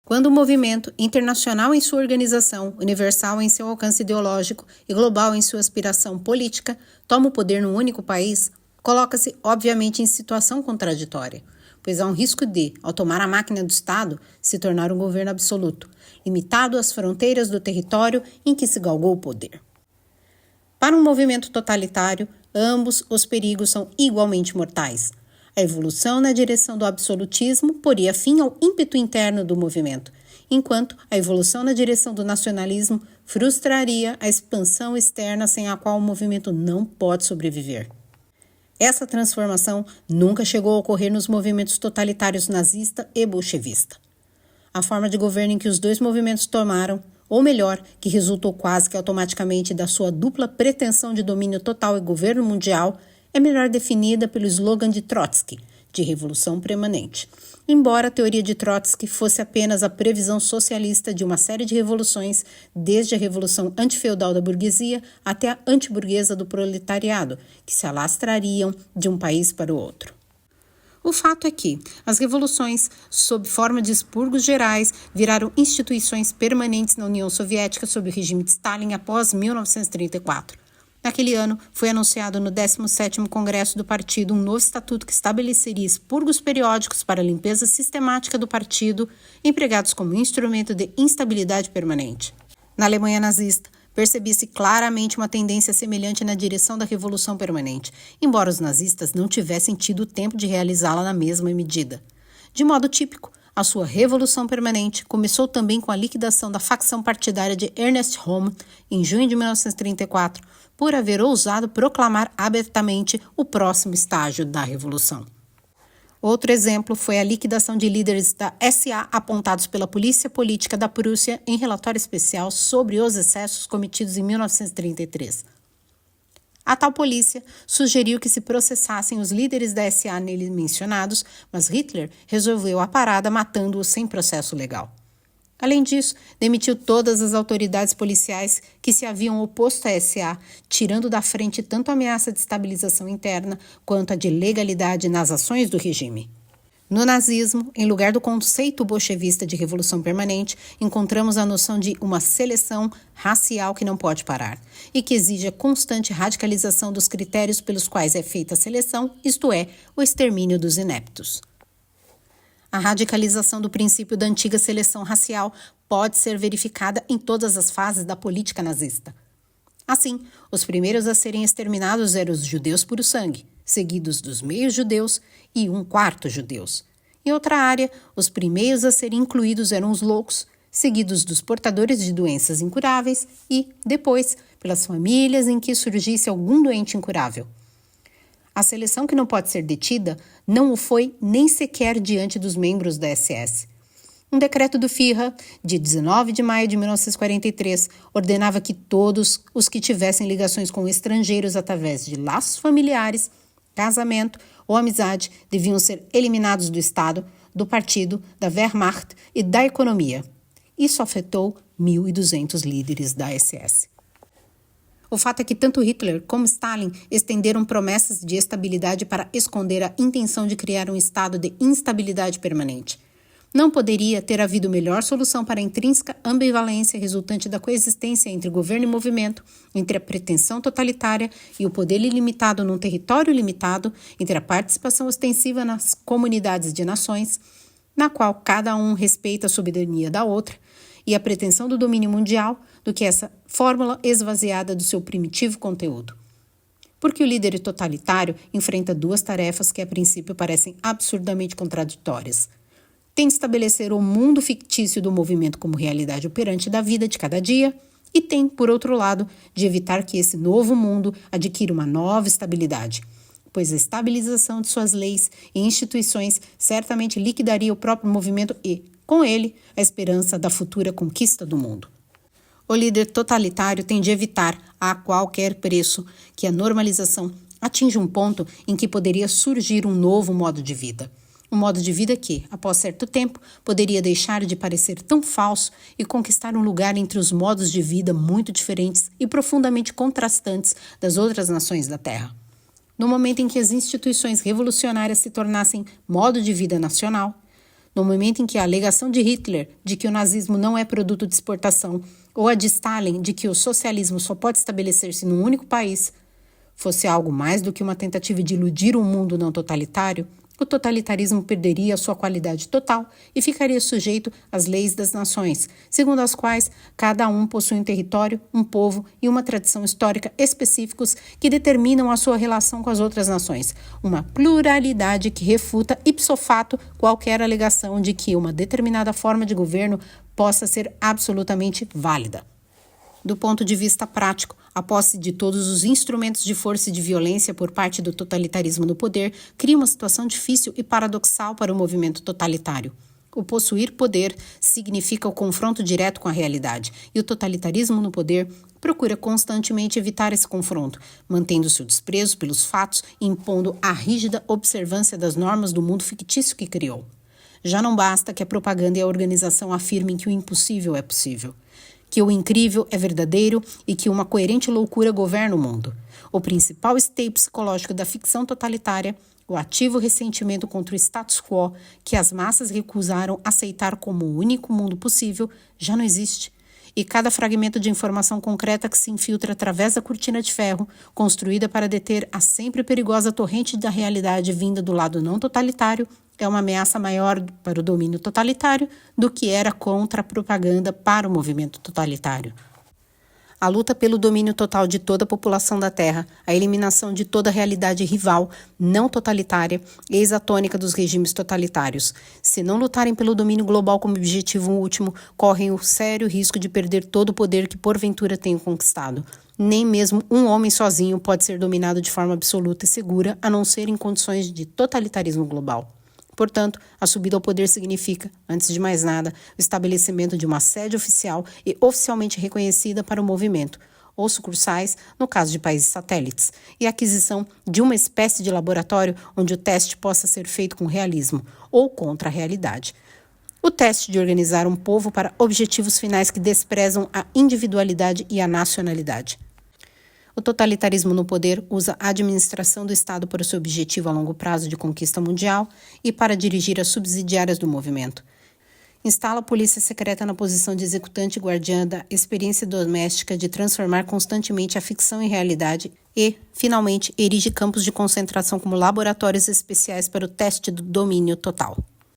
Quando o movimento, internacional em sua organização, universal em seu alcance ideológico e global em sua aspiração política, toma o poder num único país, coloca-se, obviamente, em situação contraditória, pois há um risco de, ao tomar a máquina do Estado, se tornar um governo absoluto, limitado às fronteiras do território em que se galgou o poder. Para um movimento totalitário, ambos os perigos são igualmente mortais. A evolução na direção do absolutismo poria fim ao ímpeto interno do movimento, enquanto a evolução na direção do nacionalismo frustraria a expansão externa sem a qual o movimento não pode sobreviver. Essa transformação nunca chegou a ocorrer nos movimentos totalitários nazista e bolchevista. A forma de governo em que os dois movimentos tomaram, ou melhor, que resultou quase que automaticamente da sua dupla pretensão de domínio total e governo mundial, é melhor definida pelo slogan de Trotsky, de revolução permanente. Embora a teoria de Trotsky fosse apenas a previsão socialista de uma série de revoluções, desde a revolução antifeudal da burguesia até a antiburguesa do proletariado, que se alastrariam de um país para o outro. O fato é que as revoluções, sob forma de expurgos gerais, viraram instituições permanentes na União Soviética sob o regime de Stalin após 1934. Naquele ano, foi anunciado no 17º Congresso do Partido um novo estatuto que estabeleceria expurgos periódicos para a limpeza sistemática do partido, empregados como instrumento de instabilidade permanente. Na Alemanha nazista, percebia-se claramente uma tendência semelhante na direção da revolução permanente, embora os nazistas não tivessem tido tempo de realizá-la na mesma medida. De modo típico, a sua revolução permanente começou também com a liquidação da facção partidária de Ernest Röhm em junho de 1934, por haver ousado proclamar abertamente o próximo estágio da revolução. Outro exemplo foi a liquidação de líderes da SA apontados pela polícia política da Prússia em relatório especial sobre os excessos cometidos em 1933. A tal polícia sugeriu que se processassem os líderes da SA nele mencionados, mas Hitler resolveu a parada matando-os sem processo legal. Além disso, demitiu todas as autoridades policiais que se haviam oposto à SA, tirando da frente tanto a ameaça de estabilização interna quanto a de legalidade nas ações do regime. No nazismo, em lugar do conceito bolchevista de revolução permanente, encontramos a noção de uma seleção racial que não pode parar e que exige a constante radicalização dos critérios pelos quais é feita a seleção, isto é, o extermínio dos ineptos. A radicalização do princípio da antiga seleção racial pode ser verificada em todas as fases da política nazista. Assim, os primeiros a serem exterminados eram os judeus puro sangue, seguidos dos meios-judeus e 1/4 judeus. Em outra área, os primeiros a serem incluídos eram os loucos, seguidos dos portadores de doenças incuráveis e, depois, pelas famílias em que surgisse algum doente incurável. A seleção que não pode ser detida não o foi nem sequer diante dos membros da SS. Um decreto do Führer, de 19 de maio de 1943, ordenava que todos os que tivessem ligações com estrangeiros através de laços familiares, casamento ou amizade deviam ser eliminados do Estado, do partido, da Wehrmacht e da economia. Isso afetou 1.200 líderes da SS. O fato é que tanto Hitler como Stalin estenderam promessas de estabilidade para esconder a intenção de criar um estado de instabilidade permanente. Não poderia ter havido melhor solução para a intrínseca ambivalência resultante da coexistência entre governo e movimento, entre a pretensão totalitária e o poder ilimitado num território limitado, entre a participação ostensiva nas comunidades de nações, na qual cada um respeita a soberania da outra, e a pretensão do domínio mundial, do que essa fórmula esvaziada do seu primitivo conteúdo. Porque o líder totalitário enfrenta duas tarefas que a princípio parecem absurdamente contraditórias. Tem de estabelecer o mundo fictício do movimento como realidade operante da vida de cada dia e tem, por outro lado, de evitar que esse novo mundo adquira uma nova estabilidade, pois a estabilização de suas leis e instituições certamente liquidaria o próprio movimento e, com ele, a esperança da futura conquista do mundo. O líder totalitário tem de evitar, a qualquer preço, que a normalização atinja um ponto em que poderia surgir um novo modo de vida. Um modo de vida que, após certo tempo, poderia deixar de parecer tão falso e conquistar um lugar entre os modos de vida muito diferentes e profundamente contrastantes das outras nações da Terra. No momento em que as instituições revolucionárias se tornassem modo de vida nacional, No momento em que a alegação de Hitler de que o nazismo não é produto de exportação, ou a de Stalin de que o socialismo só pode estabelecer-se num único país, fosse algo mais do que uma tentativa de iludir um mundo não totalitário, o totalitarismo perderia a sua qualidade total e ficaria sujeito às leis das nações, segundo as quais cada um possui um território, um povo e uma tradição histórica específicos que determinam a sua relação com as outras nações. Uma pluralidade que refuta ipso fato qualquer alegação de que uma determinada forma de governo possa ser absolutamente válida. Do ponto de vista prático, a posse de todos os instrumentos de força e de violência por parte do totalitarismo no poder cria uma situação difícil e paradoxal para o movimento totalitário. O possuir poder significa o confronto direto com a realidade, e o totalitarismo no poder procura constantemente evitar esse confronto, mantendo-se o desprezo pelos fatos e impondo a rígida observância das normas do mundo fictício que criou. Já não basta que a propaganda e a organização afirmem que o impossível é possível, que o incrível é verdadeiro e que uma coerente loucura governa o mundo. O principal esteio psicológico da ficção totalitária, o ativo ressentimento contra o status quo que as massas recusaram aceitar como o único mundo possível, já não existe. E cada fragmento de informação concreta que se infiltra através da cortina de ferro, construída para deter a sempre perigosa torrente da realidade vinda do lado não totalitário, é uma ameaça maior para o domínio totalitário do que era contra a propaganda para o movimento totalitário. A luta pelo domínio total de toda a população da Terra, a eliminação de toda a realidade rival, não totalitária, eis a tônica dos regimes totalitários. Se não lutarem pelo domínio global como objetivo último, correm o sério risco de perder todo o poder que porventura tenham conquistado. Nem mesmo um homem sozinho pode ser dominado de forma absoluta e segura, a não ser em condições de totalitarismo global. Portanto, a subida ao poder significa, antes de mais nada, o estabelecimento de uma sede oficial e oficialmente reconhecida para o movimento, ou sucursais, no caso de países satélites, e a aquisição de uma espécie de laboratório onde o teste possa ser feito com realismo ou contra a realidade. O teste de organizar um povo para objetivos finais que desprezam a individualidade e a nacionalidade. O totalitarismo no poder usa a administração do Estado para o seu objetivo a longo prazo de conquista mundial e para dirigir as subsidiárias do movimento. Instala a polícia secreta na posição de executante e guardiã da experiência doméstica de transformar constantemente a ficção em realidade e, finalmente, erige campos de concentração como laboratórios especiais para o teste do domínio total.